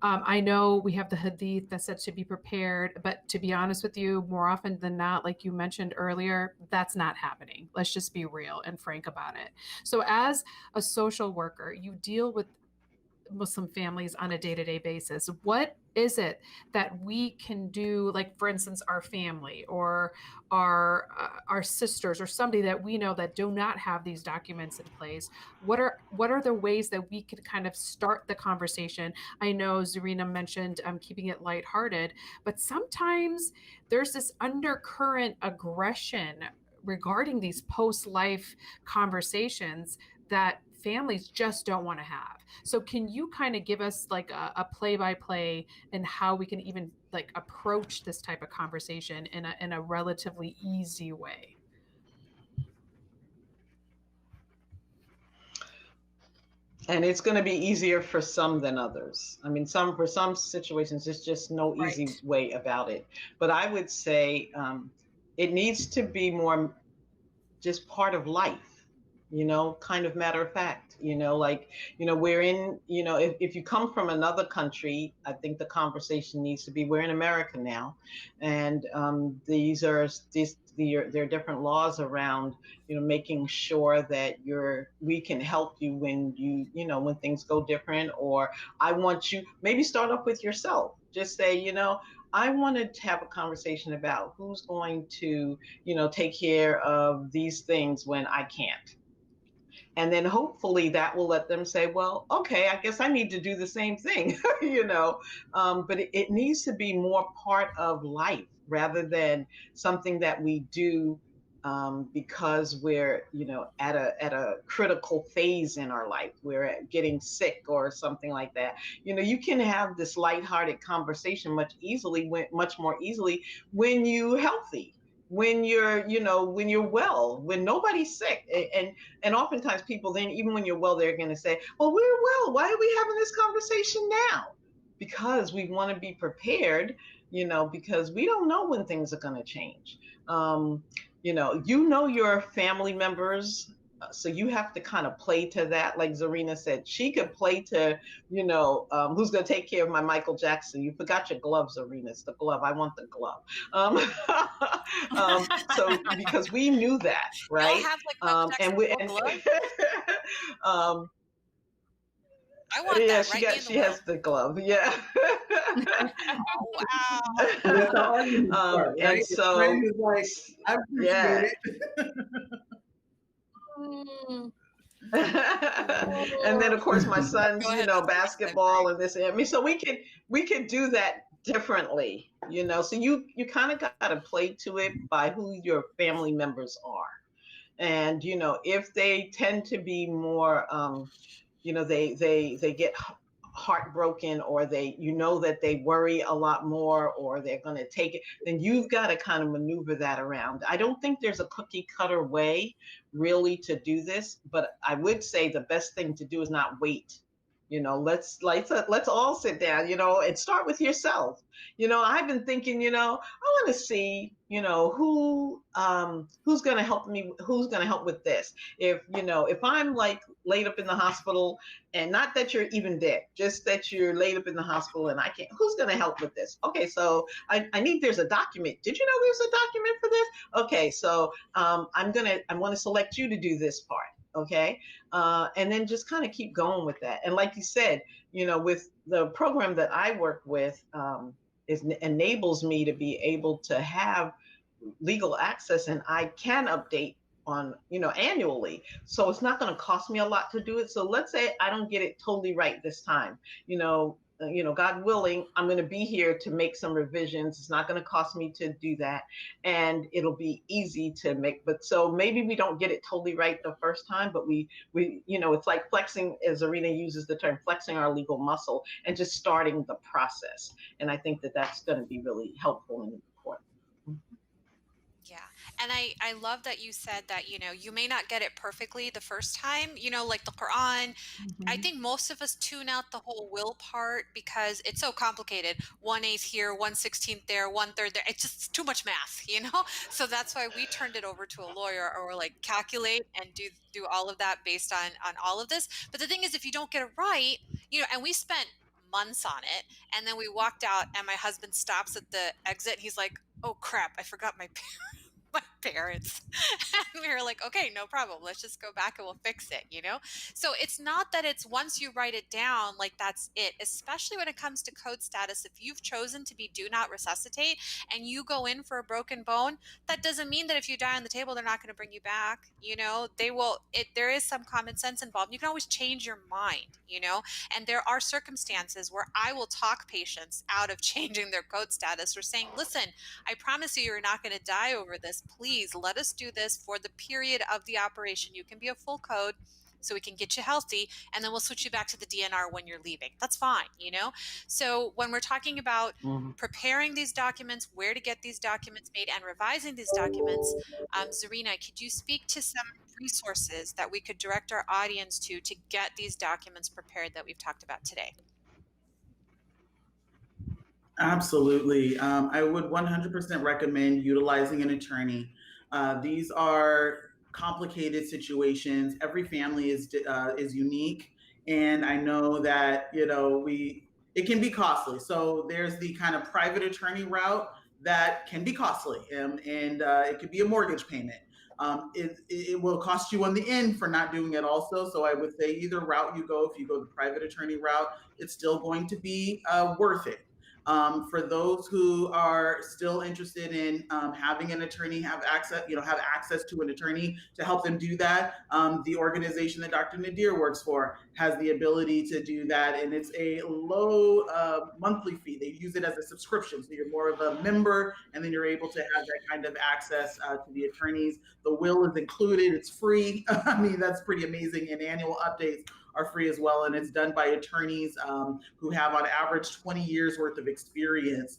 I know we have the hadith that said to be prepared, but to be honest with you, more often than not, like you mentioned earlier, that's not happening. Let's just be real and frank about it. So as a social worker, you deal with Muslim families on a day-to-day basis. What is it that we can do, like, for instance, our family or our sisters or somebody that we know that do not have these documents in place? What are the ways that we could kind of start the conversation? I know Zarina mentioned keeping it lighthearted, but sometimes there's this undercurrent aggression regarding these post-life conversations that families just don't want to have. So can you kind of give us like a play-by-play and how we can even like approach this type of conversation in a relatively easy way? And it's going to be easier for some than others. I mean, for some situations, there's just no easy Right. way about it. But I would say it needs to be more just part of life, you know, kind of matter of fact, you know, like, you know, we're in, you know, if you come from another country, I think the conversation needs to be, we're in America now. And there are different laws around, you know, making sure that we can help you when you know, when things go different, or I want you, maybe start off with yourself. Just say, you know, I wanted to have a conversation about who's going to, you know, take care of these things when I can't. And then hopefully that will let them say, well, okay, I guess I need to do the same thing, you know. But it needs to be more part of life rather than something that we do because we're, you know, at a critical phase in our life. We're getting sick or something like that. You know, you can have this lighthearted conversation much more easily when you're healthy, when you're, you know, when you're well, when nobody's sick. And oftentimes people then, even when you're well, they're going to say, well, we're well, why are we having this conversation now? Because we want to be prepared, you know, because we don't know when things are going to change. You know your family members, so you have to kind of play to that. Like Zarina said, she could play to, you know, who's going to take care of my Michael Jackson? You forgot your glove, Zarina. It's the glove. I want the glove. So because we knew that, right? Y'all have like Michael Jackson glove? I want yeah, that. she has the glove. Yeah. Oh, Wow. And right? so, like, I appreciate yeah. Mm. And then of course my son's, Go you ahead, know, Sister Anissa. basketball and this. I mean, so we could do that differently, you know. So you kind of got to play to it by who your family members are, and you know, if they tend to be more, you know, they get heartbroken, or they, you know, that they worry a lot more, or they're going to take it, then you've got to kind of maneuver that around. I don't think there's a cookie cutter way really to do this, but I would say the best thing to do is not wait. You know, let's all sit down, you know, and start with yourself. You know, I've been thinking, you know, I want to see, you know, who's going to help me, who's going to help with this. If, you know, if I'm like laid up in the hospital, and not that you're even dead, just that you're laid up in the hospital and I can't, who's going to help with this? Okay, so I need, there's a document. Did you know there's a document for this? Okay, so I'm going to select you to do this part. Okay. And then just kind of keep going with that. And like you said, you know, with the program that I work with, enables me to be able to have legal access, and I can update on, you know, annually. So it's not going to cost me a lot to do it. So let's say I don't get it totally right this time. You know, God willing, I'm going to be here to make some revisions. It's not going to cost me to do that. And it'll be easy to make. But so maybe we don't get it totally right the first time, but we, it's like flexing, as Arena uses the term, flexing our legal muscle and just starting the process. And I think that that's going to be really helpful and important. Yeah. And I love that you said that, you may not get it perfectly the first time, like the Quran. I think most of us tune out the whole will part because it's so complicated. 1/8 here, 1/16 there, 1/3 there. It's just too much math, So that's why we turned it over to a lawyer, or like calculate and do all of that based on all of this. But the thing is, if you don't get it right, and we spent months on it, and then we walked out, and my husband stops at the exit. And he's like, "Oh crap, I forgot my parents." And we were like, okay, no problem, let's just go back and we'll fix it. So it's not that it's once you write it down, like that's it, especially when it comes to code status. If you've chosen to be do not resuscitate and you go in for a broken bone, that doesn't mean that if you die on the table they're not going to bring you back. They will. There is some common sense involved. You can always change your mind, and there are circumstances where I will talk patients out of changing their code status, or saying, listen, I promise you, you're not going to die over this. Please let us do this for the period of the operation. You can be a full code so we can get you healthy, and then we'll switch you back to the DNR when you're leaving. That's fine, So when we're talking about preparing these documents, where to get these documents made, and revising these documents, Zarina, could you speak to some resources that we could direct our audience to get these documents prepared that we've talked about today? Absolutely. I would 100% recommend utilizing an attorney. These are complicated situations. Every family is unique, and I know that it can be costly. So there's the kind of private attorney route that can be costly, and it could be a mortgage payment. It will cost you on the end for not doing it also. So I would say either route you go, if you go the private attorney route, it's still going to be worth it. For those who are still interested in having an attorney have access to an attorney to help them do that, the organization that Dr. Nadir works for has the ability to do that, and it's a low monthly fee. They use it as a subscription, so you're more of a member, and then you're able to have that kind of access to the attorneys. The will is included; it's free. I mean, that's pretty amazing, and annual updates are free as well, and it's done by attorneys who have on average 20 years worth of experience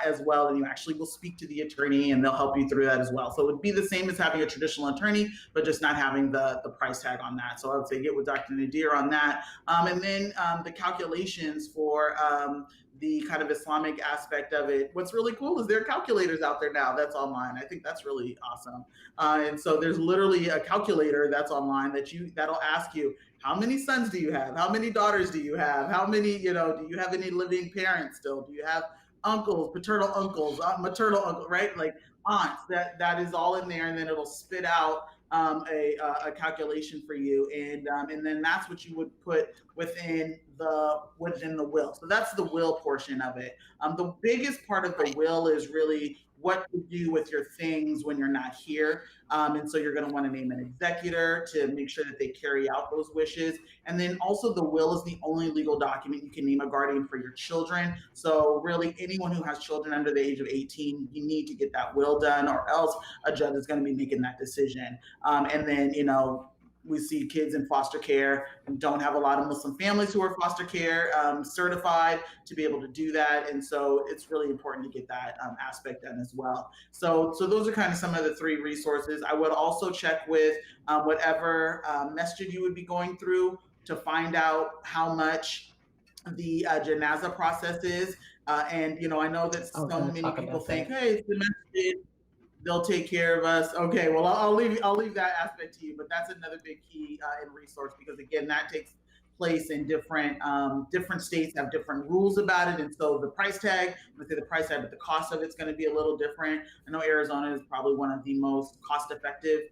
as well, and you actually will speak to the attorney and they'll help you through that as well. So it would be the same as having a traditional attorney, but just not having the price tag on that. So I would say get with Dr. Nadir on that. And then the calculations for the kind of Islamic aspect of it. What's really cool is there are calculators out there now that's online. I think that's really awesome. And so there's literally a calculator that's online that'll ask you, how many sons do you have? How many daughters do you have? How many, do you have any living parents still? Do you have uncles, paternal uncles, maternal uncles, right? Like aunts, that is all in there. And then it'll spit out a calculation for you. And then that's what you would put within the will. So that's the will portion of it. The biggest part of the will is really what to do with your things when you're not here. And so you're going to want to name an executor to make sure that they carry out those wishes. And then also the will is the only legal document you can name a guardian for your children. So really anyone who has children under the age of 18, you need to get that will done, or else a judge is going to be making that decision. And then, we see kids in foster care and don't have a lot of Muslim families who are foster care certified to be able to do that. And so it's really important to get that aspect done as well. So those are kind of some of the three resources. I would also check with whatever masjid you would be going through to find out how much the janaza process is. And, I know that so many people think, hey, it's the masjid, they'll take care of us. Okay, well, I'll leave that aspect to you, but that's another big key and resource, because again, that takes place in different states have different rules about it, and so the price tag, let's say the price tag, but the cost of it's going to be a little different. I know Arizona is probably one of the most cost-effective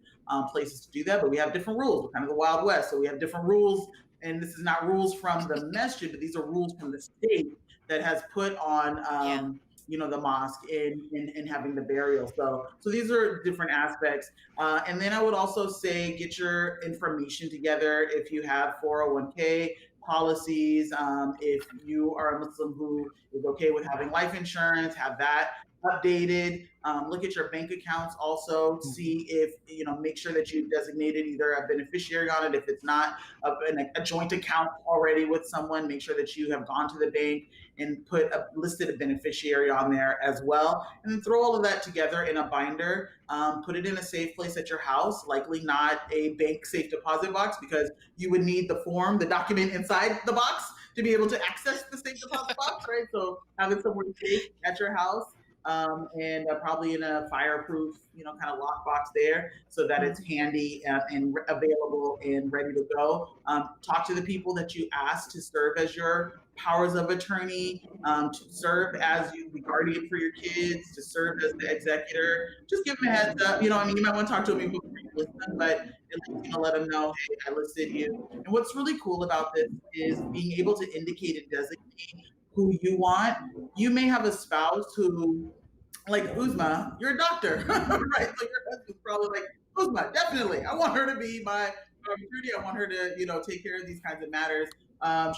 places to do that, but we have different rules. We're kind of the Wild West, so we have different rules, and this is not rules from the masjid, but these are rules from the state that has put on the mosque in having the burial. So these are different aspects. And then I would also say get your information together. If you have 401k, policies. If you are a Muslim who is okay with having life insurance, have that updated. Look at your bank accounts also, see if, make sure that you've designated either a beneficiary on it. If it's not a joint account already with someone, make sure that you have gone to the bank and listed a beneficiary on there as well. And then throw all of that together in a binder, put it in a safe place at your house, likely not a bank safe deposit box, because you would need the document inside the box to be able to access the safe deposit box, right? So have it somewhere safe at your house. And probably in a fireproof, kind of lockbox there, so that it's handy and available and ready to go. Talk to the people that you asked to serve as your powers of attorney, to serve as the guardian for your kids, to serve as the executor. Just give them a heads up. You might want to talk to them before you listen, but at least let them know, hey, I listed you. And what's really cool about this is being able to indicate and designate who you want. You may have a spouse who, like Uzma, you're a doctor, right? So your husband's probably like, Uzma, definitely. I want her to be my attorney. I want her to, take care of these kinds of matters.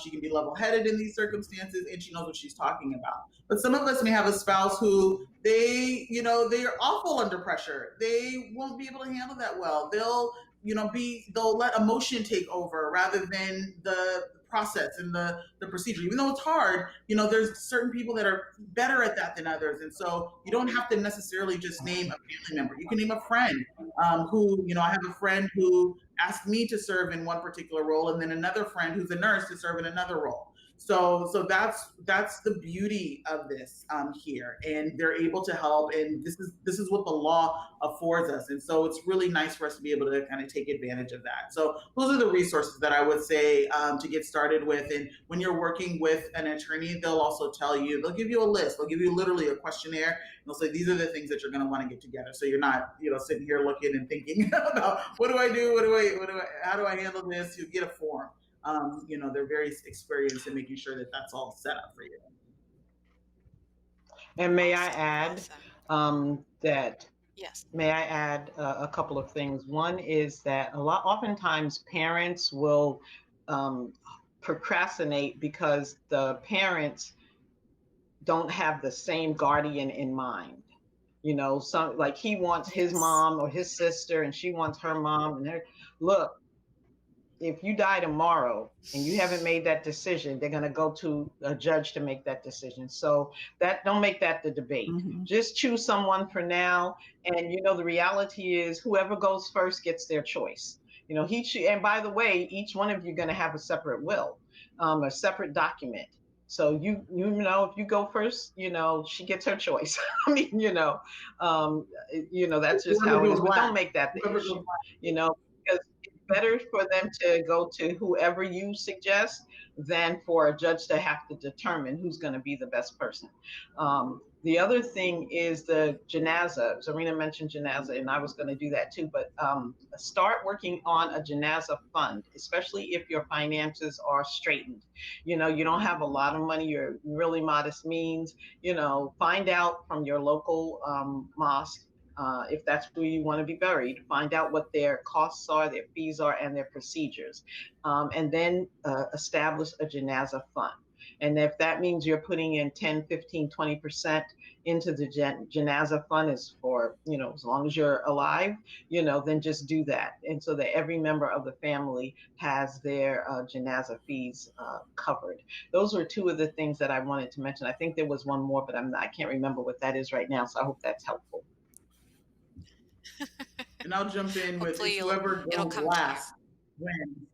She can be level-headed in these circumstances, and she knows what she's talking about. But some of us may have a spouse who they are awful under pressure. They won't be able to handle that well. They'll let emotion take over rather than the process and the procedure. Even though it's hard, there's certain people that are better at that than others. And so you don't have to necessarily just name a family member. You can name a friend who, I have a friend who asked me to serve in one particular role, and then another friend who's a nurse to serve in another role. So that's the beauty of this here, and they're able to help. And this is what the law affords us. And so it's really nice for us to be able to kind of take advantage of that. So those are the resources that I would say to get started with. And when you're working with an attorney, they'll give you a list. They'll give you literally a questionnaire. And they'll say, these are the things that you're going to want to get together. So you're not, sitting here looking and thinking about what do I do? How do I handle this? You get a form. They're very experienced in making sure that that's all set up for you. And may I add that? Yes. May I add a couple of things? One is that oftentimes parents will procrastinate because the parents don't have the same guardian in mind. Some like he wants his mom or his sister, and she wants her mom. And look, if you die tomorrow and you haven't made that decision, they're going to go to a judge to make that decision. So don't make that the debate. Mm-hmm. Just choose someone for now. And, the reality is whoever goes first gets their choice. And by the way, each one of you are going to have a separate will, a separate document. So if you go first, she gets her choice. I mean, that's just how it is. But don't make that the issue, because it's better for them to go to whoever you suggest than for a judge to have to determine who's going to be the best person. The other thing is the janazah. Zarina mentioned janazah, and I was going to do that too, but start working on a janazah fund, especially if your finances are straightened. You don't have a lot of money, you're really modest means, find out from your local mosque, if that's where you want to be buried, find out what their costs are, their fees are, and their procedures, and then establish a janazah fund. And if that means you're putting in 10, 15, 20% into the janazah fund is for, as long as you're alive, then just do that. And so that every member of the family has their janazah fees covered. Those were two of the things that I wanted to mention. I think there was one more, but I can't remember what that is right now. So I hope that's helpful. And I'll jump in with whoever goes last wins.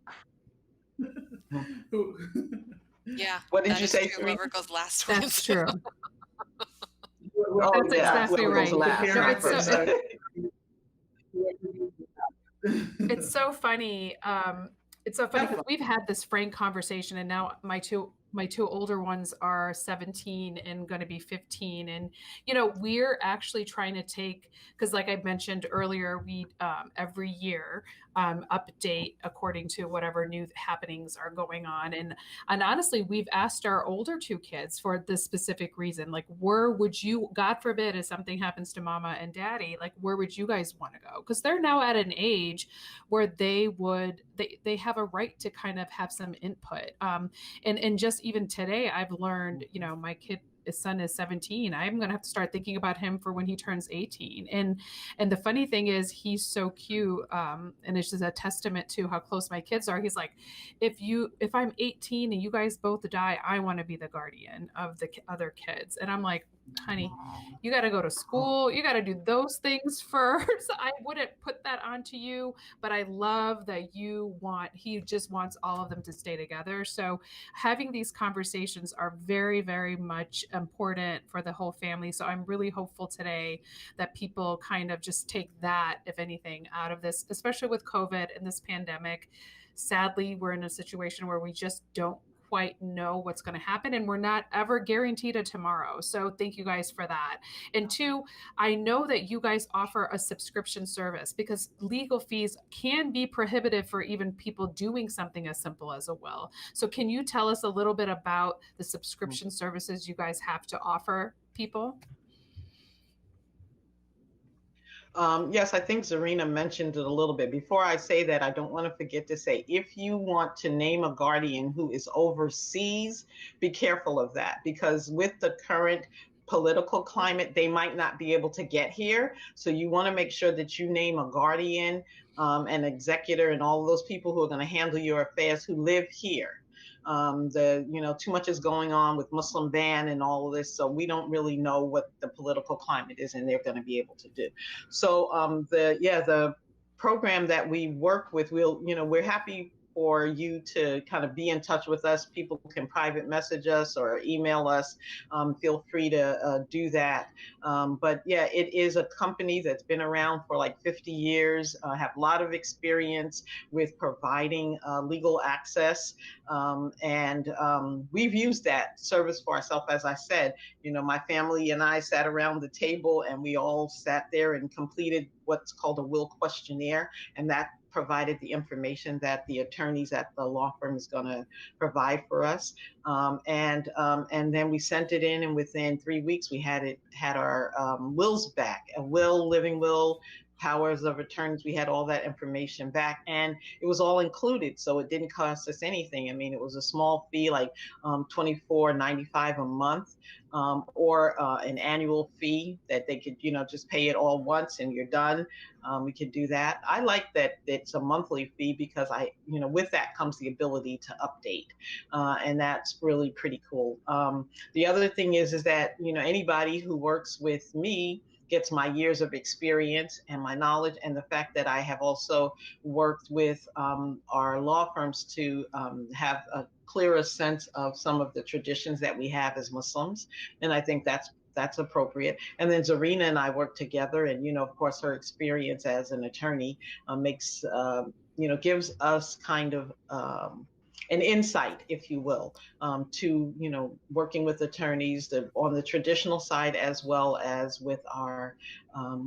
Yeah. What did you say? Whoever goes last That's true. That's exactly right. It's so funny. It's so funny because we've had this frank conversation, and now my two older ones are 17 and going to be 15. And, we're actually trying to take, because like I mentioned earlier, we every year update according to whatever new happenings are going on. And honestly, we've asked our older two kids for this specific reason, like, where would you, God forbid, if something happens to mama and daddy, like, where would you guys want to go? Because they're now at an age where they have a right to kind of have some input. And just even today, I've learned, my his son is 17. I'm going to have to start thinking about him for when he turns 18. And the funny thing is, he's so cute. And it's just a testament to how close my kids are. He's like, if I'm 18 and you guys both die, I want to be the guardian of the other kids. And I'm like, honey, you got to go to school. You got to do those things first. I wouldn't put that onto you, but I love that he just wants all of them to stay together. So having these conversations are very, very much important for the whole family. So I'm really hopeful today that people kind of just take that, if anything, out of this, especially with COVID and this pandemic. Sadly, we're in a situation where we just don't quite know what's going to happen, and we're not ever guaranteed a tomorrow. So thank you guys for that. And two, I know that you guys offer a subscription service, because legal fees can be prohibitive for even people doing something as simple as a will. So can you tell us a little bit about the subscription services you guys have to offer people? Yes, I think Zarina mentioned it a little bit. Before I say that, I don't want to forget to say, if you want to name a guardian who is overseas, be careful of that, because with the current political climate, they might not be able to get here. So you want to make sure that you name a guardian, an executor, and all of those people who are going to handle your affairs who live here. Too much is going on with Muslim ban and all of this, so we don't really know what the political climate is, and they're going to be able to do. So the program that we work with, we're happy for you to kind of be in touch with us. People can private message us or email us. Feel free to do that. But yeah, it is a company that's been around for like 50 years, have a lot of experience with providing legal access. We've used that service for ourselves. As I said, my family and I sat around the table and we all sat there and completed what's called a will questionnaire, and that provided the information that the attorneys at the law firm is going to provide for us. And then we sent it in, and within 3 weeks we had our wills back, a will, living will, powers of attorneys. We had all that information back, and it was all included, so it didn't cost us anything. I mean, it was a small fee, like $24.95 a month, or an annual fee that they could, just pay it all once and you're done. We could do that. I like that it's a monthly fee, because with that comes the ability to update, and that's really pretty cool. The other thing is that anybody who works with me gets my years of experience and my knowledge, and the fact that I have also worked with our law firms to have a clearer sense of some of the traditions that we have as Muslims. And I think that's appropriate. And then Zarina and I work together, and of course her experience as an attorney gives us kind of an insight, if you will, to working with attorneys on the traditional side, as well as with our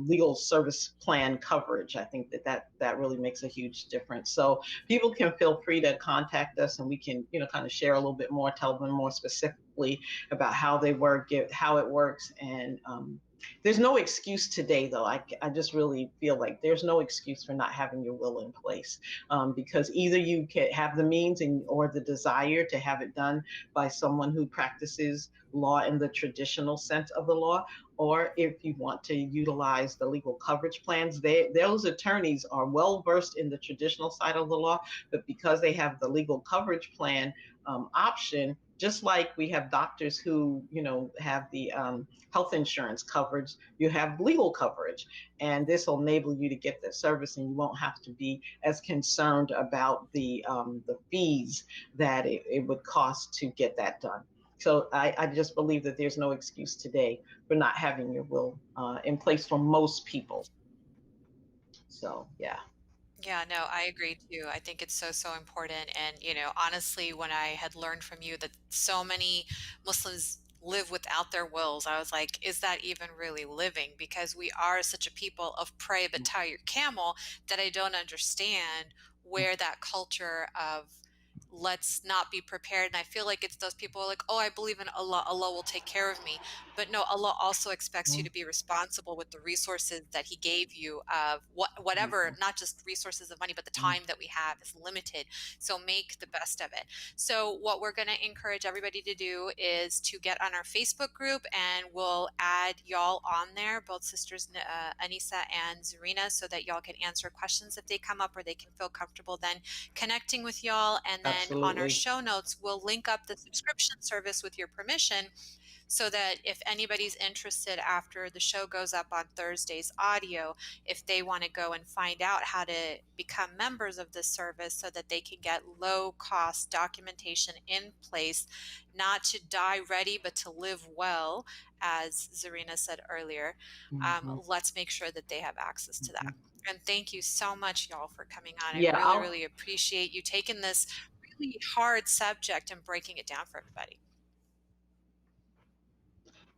legal service plan coverage. I think that really makes a huge difference. So people can feel free to contact us, and we can kind of share a little bit more, tell them more specifically about how they work, how it works. And there's no excuse today, though. I just really feel like there's no excuse for not having your will in place, because either you can have the means or the desire to have it done by someone who practices law in the traditional sense of the law, or if you want to utilize the legal coverage plans. Those attorneys are well versed in the traditional side of the law, but because they have the legal coverage plan option, just like we have doctors who have the health insurance coverage, you have legal coverage, and this will enable you to get the service, and you won't have to be as concerned about the fees that it would cost to get that done. So I just believe that there's no excuse today for not having your will in place for most people. So yeah. Yeah, no, I agree too. I think it's so important. And, honestly, when I had learned from you that so many Muslims live without their wills. I was like, is that even really living? Because we are such a people of pray but tie your camel, that I don't understand where that culture of let's not be prepared. And I feel like it's those people like, oh, I believe in Allah, Allah will take care of me. But no, Allah also expects you to be responsible with the resources that he gave you, of whatever, not just resources of money, but the time that we have is limited. So make the best of it. So what we're going to encourage everybody to do is to get on our Facebook group, and we'll add y'all on there, both sisters Anissa and Zarina, so that y'all can answer questions if they come up, or they can feel comfortable then connecting with y'all. And then on our Absolutely. show notes, we'll link up the subscription service with your permission, so that if anybody's interested after the show goes up on Thursday's audio, if they want to go and find out how to become members of this service, so that they can get low cost documentation in place, not to die ready, but to live well, as Zarina said earlier, let's make sure that they have access to that. And thank you so much, y'all, for coming on. Yeah, I really appreciate you taking this really hard subject and breaking it down for everybody.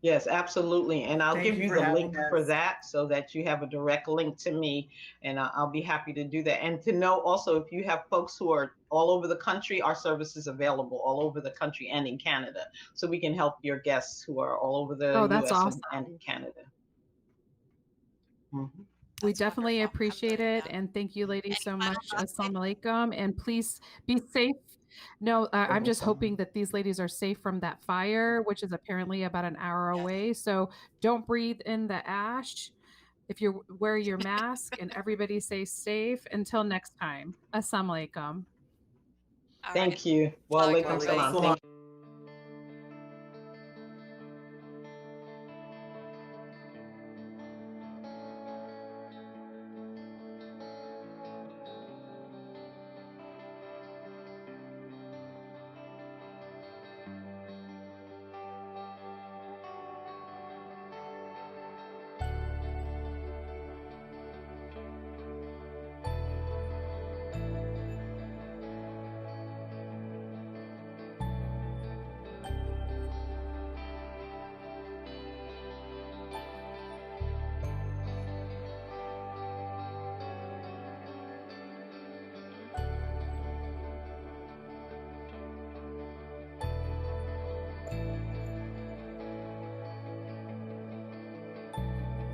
Yes, absolutely. And I'll Thank give you you for the having link for us. that, so that you have a direct link to me, and I'll be happy to do that. And to know also, if you have folks who are all over the country, our service is available all over the country and in Canada. So we can help your guests who are all over the Oh, that's US awesome. and in Canada. Mhm. We That's definitely wonderful. appreciate it. Alhamdulillah. And thank you, ladies, Any so final much. thoughts, babe? Assalamu alaikum. And please be safe. No, I'm just hoping that these ladies are safe from that fire, which is apparently about an hour Yes. away. So don't breathe in the ash. If you wear your mask, and everybody stay safe. Until next time. Assalamu alaikum. All right. Thank you. Wa Assalamu alaikum, alaikum everybody. salam. Thank you.